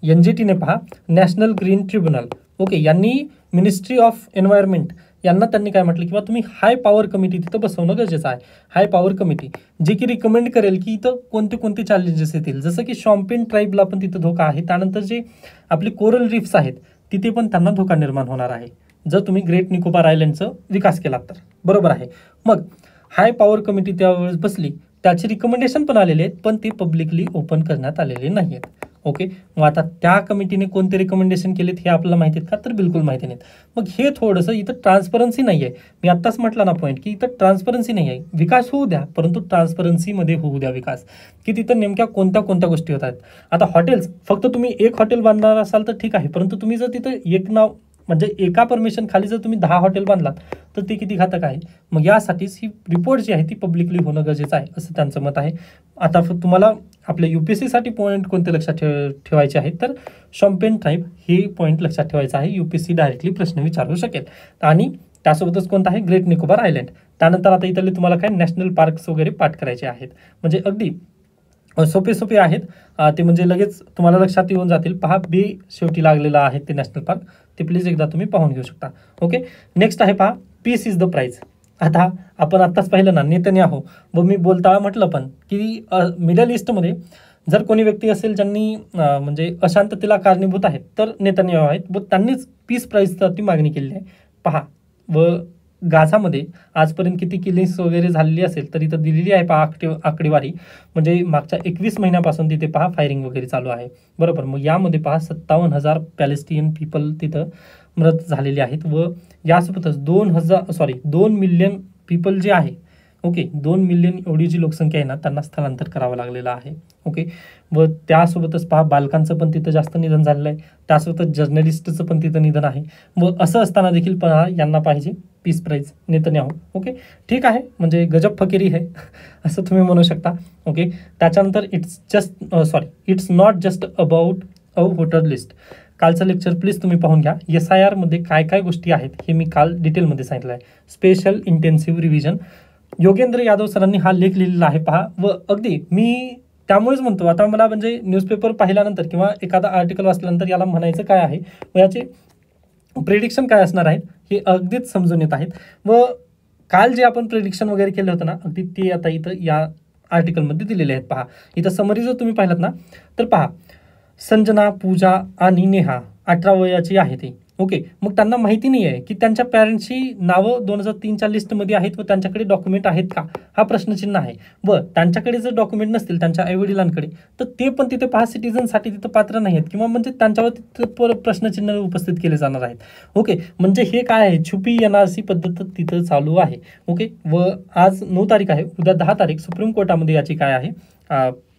A: NGTने पहा नॅशनल ग्रीन ट्रिब्युनल. ओके, यांनी मिनिस्ट्री ऑफ एन्व्हायरमेंट यांना त्यांनी काय म्हटलं किंवा तुम्ही हाय पॉवर कमिटी तिथं बसवणं गरजेचं आहे. हाय पॉवर कमिटी जे की रिकमेंड करेल की इथं कोणते चॅलेंजेस येतील, जसं की शॉम्पेन ट्राईबला पण तिथं धोका आहे, त्यानंतर जे आपले कोरल रिफ्स आहेत तिथे पण त्यांना धोका निर्माण होणार आहे जर तुम्ही ग्रेट निकोबार आयलँडचं विकास केला तर, बरोबर आहे. मग हाय पॉवर कमिटी त्यावेळेस बसली, त्याचे रिकमेंडेशन पण आलेले आहेत, पण ते पब्लिकली ओपन करण्यात आलेले नाही आहेत. ओके, मग आता त्या कमिटीने कोणते रिकमेंडेशन केलेत हे आपल्याला माहिती आहेत का, तर बिलकुल माहिती नाहीत. मग हे थोडंसं इथं ट्रान्सपरन्सी नाही आहे. मी आत्ताच म्हटलं ना पॉईंट की इथं ट्रान्सपरन्सी नाही आहे. विकास होऊ द्या, परंतु ट्रान्सपरन्सीमध्ये होऊ द्या विकास, की तिथं नेमक्या कोणत्या गोष्टी होत आहेत. आता हॉटेल्स, फक्त तुम्ही एक हॉटेल बांधणार असाल तर ठीक आहे, परंतु तुम्ही जर तिथं म्हणजे एका परमिशन खाली जर तुम्ही 10 हॉटेल बांधलात तर ते किती घातक आहे. मग यासाठीच ही रिपोर्ट जी आहे ती पब्लिकली होणं गरजेचं आहे असं त्यांचं मत आहे. आता तुम्हाला आपल्या UPSCसाठी पॉईंट कोणते लक्षात ठेवायचे आहेत, तर शॉम्पेन ट्राईब हे पॉईंट लक्षात ठेवायचं आहे. UPSC डायरेक्टली प्रश्न विचारू शकेल. आणि त्यासोबतच कोणता आहे, ग्रेट निकोबार आयलँड. त्यानंतर आता इथले तुम्हाला काय नॅशनल पार्क्स वगैरे पाठ करायचे आहेत, म्हणजे अगदी सोपे आहेत ते, म्हणजे लगेच तुम्हाला लक्षात येऊन जातील. पहा बे शेवटी लागलेला आहे ते नॅशनल पार्क, ते प्लीज एकदा तुम्ही पाहून घेऊ शकता. ओके, नेक्स्ट आहे पहा पीस इज द प्राईज. आता आपण आत्ताच पाहिलं ना नेतन्याहू, व मी बोलता म्हटलं पण की मिडल ईस्टमध्ये जर कोणी व्यक्ती असेल ज्यांनी म्हणजे अशांततेला कारणीभूत आहेत तर नेतन्याहू आहेत, व त्यांनीच पीस प्राईजची मागणी केलेली आहे. पहा, व गाझामध्ये आजपर्यंत किती किलिंग्स वगैरे झालेली असेल तर इथं दिलेली आहे पहा आकडेवारी, म्हणजे मागच्या 21 महिन्यापासून तिथे पहा फायरिंग वगैरे चालू आहे, बरोबर. मग यामध्ये पहा 57,000 पॅलेस्टियन पीपल तिथं मृत झालेले आहेत, व यासोबतच 2 मिलियन पीपल जे आहे, ओके, 2 मिलियन एवढी जी लोकसंख्या आहे ना त्यांना स्थलांतर करावं लागलेलं आहे. ओके, व त्यासोबतच पहा बालकांचं पण तिथं जास्त निधन झालेलं आहे, त्यासोबतच जर्नलिस्टचं पण तिथं निधन आहे. व असं असताना देखील पहा यांना पाहिजे पीस प्राईज नेतन्याहू. ओके, ठीक आहे, म्हणजे गजब फकिरी आहे असं तुम्ही म्हणू शकता. ओके, त्याच्यानंतर it's not just about a voter list. कालचं लेक्चर प्लीज तुम्ही पाहून घ्या. SIR मध्ये काय गोष्टी आहेत हे मी काल डिटेलमध्ये सांगितलं आहे. Special intensive revision Yogendra Yadav सरांनी हा लेख लिहिलेला आहे पहा. व अगदी मी त्यामुळेच म्हणतो, आता मला म्हणजे न्यूजपेपर पाहिल्यानंतर किंवा एखादा आर्टिकल वाचल्यानंतर याला म्हणायचं काय आहे व याचे प्रेडिक्शन काय असणार आहेत हे अगदीच समजून येत आहेत. व काल जे आपण प्रेडिक्शन वगैरे केलं होतं ना, अगदी ते आता इथं या आर्टिकलमध्ये दिलेले आहेत पहा. इथं समरी जर तुम्ही पाहिलात ना तर पहा, संजना, पूजा आणि नेहा 18 वयाची आहे ती. ओके, मग त्यांना माहिती नाही आहे की त्यांच्या पॅरेंट्सची नावं 2003च्या लिस्टमध्ये आहेत व त्यांच्याकडे डॉक्युमेंट आहेत का, हा प्रश्नचिन्ह आहे. व त्यांच्याकडे जर डॉक्युमेंट नसतील त्यांच्या आईवडिलांकडे, तर ते पण तिथे पहा सिटीझनसाठी तिथं पात्र नाही आहेत किंवा म्हणजे त्यांच्यावर तिथं प्रश्नचिन्ह उपस्थित केले जाणार आहेत. ओके, म्हणजे हे काय आहे, छुपी NRC पद्धत तिथं चालू आहे. ओके, व आज 9 तारीख आहे, उद्या 10 तारीख सुप्रीम कोर्टामध्ये याची काय आहे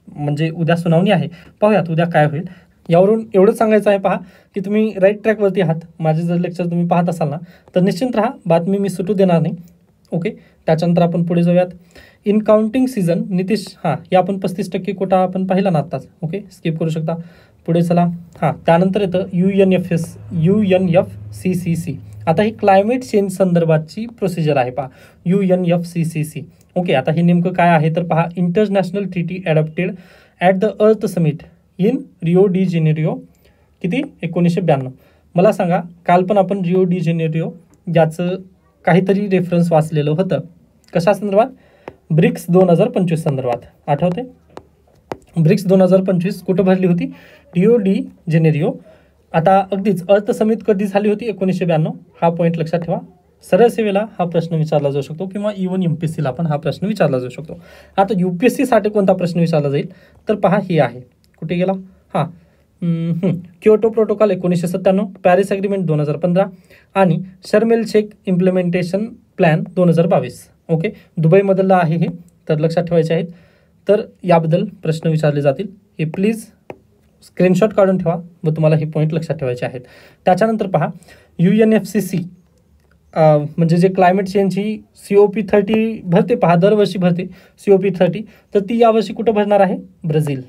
A: म्हणजे उद्या सुनावणी आहे. पाहूयात उद्या काय होईल. यावरून एवढंच सांगायचं आहे पहा की तुम्ही राईट ट्रॅकवरती आहात. माझे जर लेक्चर तुम्ही पाहत असाल ना तर निश्चिंत राहा, बातमी मी सुटू देणार नाही. ओके, त्याच्यानंतर आपण पुढे जाऊयात. इन काउंटिंग सीझन नितीश, हे आपण 35% कोटा आपण पाहिला ना आत्ताच. ओके, स्किप करू शकता. पुढे चला. त्यानंतर येतं UNFCCC. आता ही क्लायमेट चेंज संदर्भाची प्रोसिजर आहे पहा, UNFCCC. ओके, आता हे नेमकं काय आहे तर पहा, international treaty adopted at the earth summit in Rio D Janeiro किती 1992. मला सांगा, काल पण आपण रिओ डी जेनेरिओ याचं काहीतरी रेफरन्स वाचलेलं होतं. कशा संदर्भात? ब्रिक्स 2025 संदर्भात. आठवते? ब्रिक्स 2025 कुठं भरली होती? Rio D Janeiro. आता अगदीच अर्थ समिट कधी झाली होती? 1992. हा पॉईंट लक्षात ठेवा. सरळ सेवेला हा प्रश्न विचारला जाऊ शकतो किंवा इव्हन MPSCला पण हा प्रश्न विचारला जाऊ शकतो. आता UPSCसाठी कोणता प्रश्न विचारला जाईल तर पहा, हे आहे. कुठे गेला? क्योटो प्रोटोकॉल 1997, पॅरिस ॲग्रीमेंट 2015 आणि Sharm el Sheikh implementation plan 2022. Okay, दुबईमधलं आहे हे, तर लक्षात ठेवायचे आहेत. तर याबद्दल प्रश्न विचारले जातील. हे प्लीज स्क्रीनशॉट काढून ठेवा व तुम्हाला हे पॉईंट लक्षात ठेवायचे आहेत. त्याच्यानंतर पहा, UNFCCC म्हणजे जे क्लायमेट चेंजची COP30 भरते पहा, दरवर्षी भरते COP30, तर ती यावर्षी कुठं भरणार आहे? ब्राझील.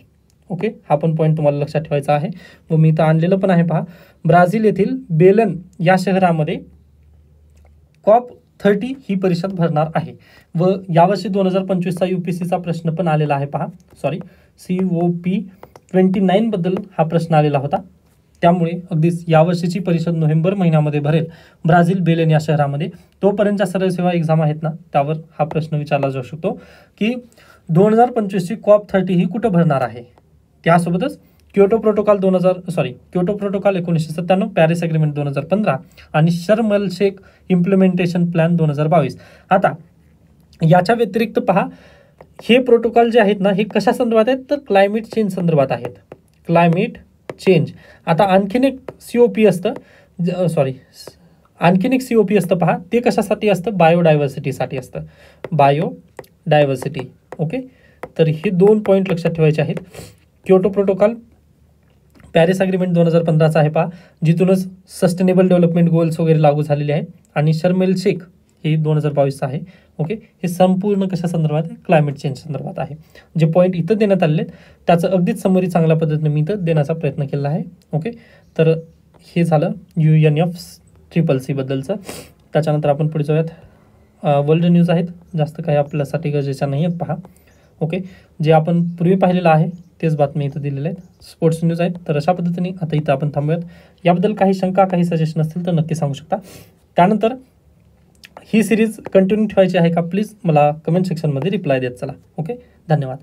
A: ओके, हा पण पॉईंट तुम्हाला लक्षात ठेवायचा आहे. व मी इथं आणलेलं पण आहे पहा, ब्राझील येथील बेलन या शहरामध्ये COP30 ही परिषद भरणार आहे. व यावर्षी 2025चा UPSCचा प्रश्न पण आलेला आहे पहा. सॉरी, COP29 बद्दल हा प्रश्न आलेला होता. त्यामुळे अगदीच यावर्षीची परिषद नोव्हेंबर महिन्यामध्ये भरेल ब्राझील बेलेन या शहरामध्ये. तोपर्यंतच्या सरळ सेवा एक्झाम आहेत ना, त्यावर हा प्रश्न विचारला जाऊ शकतो की 2025ची COP30 ही कुठं भरणार आहे. त्यासोबतच क्योटो प्रोटोकॉल 1997, पॅरिस ॲग्रीमेंट 2015 आणि Sharm el Sheikh implementation plan 2022. आता याच्या व्यतिरिक्त पहा, हे प्रोटोकॉल जे आहेत ना, हे कशा संदर्भात आहेत तर क्लायमेट चेंज संदर्भात आहेत. Climate change. आता आणखीन एक COP असतं, आणखीन एक COP असतं पहा, ते कशासाठी असतं? बायोडायव्हर्सिटीसाठी असतं. बायोडायव्हर्सिटी. ओके, तर हे 2 पॉईंट लक्षात ठेवायचे आहेत. क्योटो प्रोटोकॉल पॅरिस ॲग्रीमेंट 2015चा आहे पहा, जिथूनच सस्टेनेबल डेव्हलपमेंट गोल्स वगैरे लागू झालेले आहेत. आणि शर्म एल शेख हे 2022 आहे. ओके, हे संपूर्ण कशा संदर्भात आहे? क्लायमेट चेंज संदर्भात आहे. जे पॉईंट इथं देण्यात आलेले आहेत त्याचं अगदीच समरी चांगल्या पद्धतीने मी इथं देण्याचा प्रयत्न केला आहे. ओके, तर हे झालं UNFCCC बद्दलचं. त्याच्यानंतर आपण पुढे जाऊयात. वर्ल्ड न्यूज आहेत, जास्त काही आपल्यासाठी गरजेच्या नाही आहेत पहा. ओके, जे आपण पूर्वी पाहिलेलं आहे तेच बातमी इथं दिलेले आहेत. स्पोर्ट्स न्यूज आहेत. तर अशा पद्धतीने आता इथं आपण थांबूयात. याबद्दल काही शंका, काही सजेशन असतील तर नक्की सांगू शकता. त्यानंतर ही सिरीज कंटिन्यू ठेवायची आहे का, प्लीज मला कमेंट सेक्शनमध्ये रिप्लाय देत चला. ओके, धन्यवाद.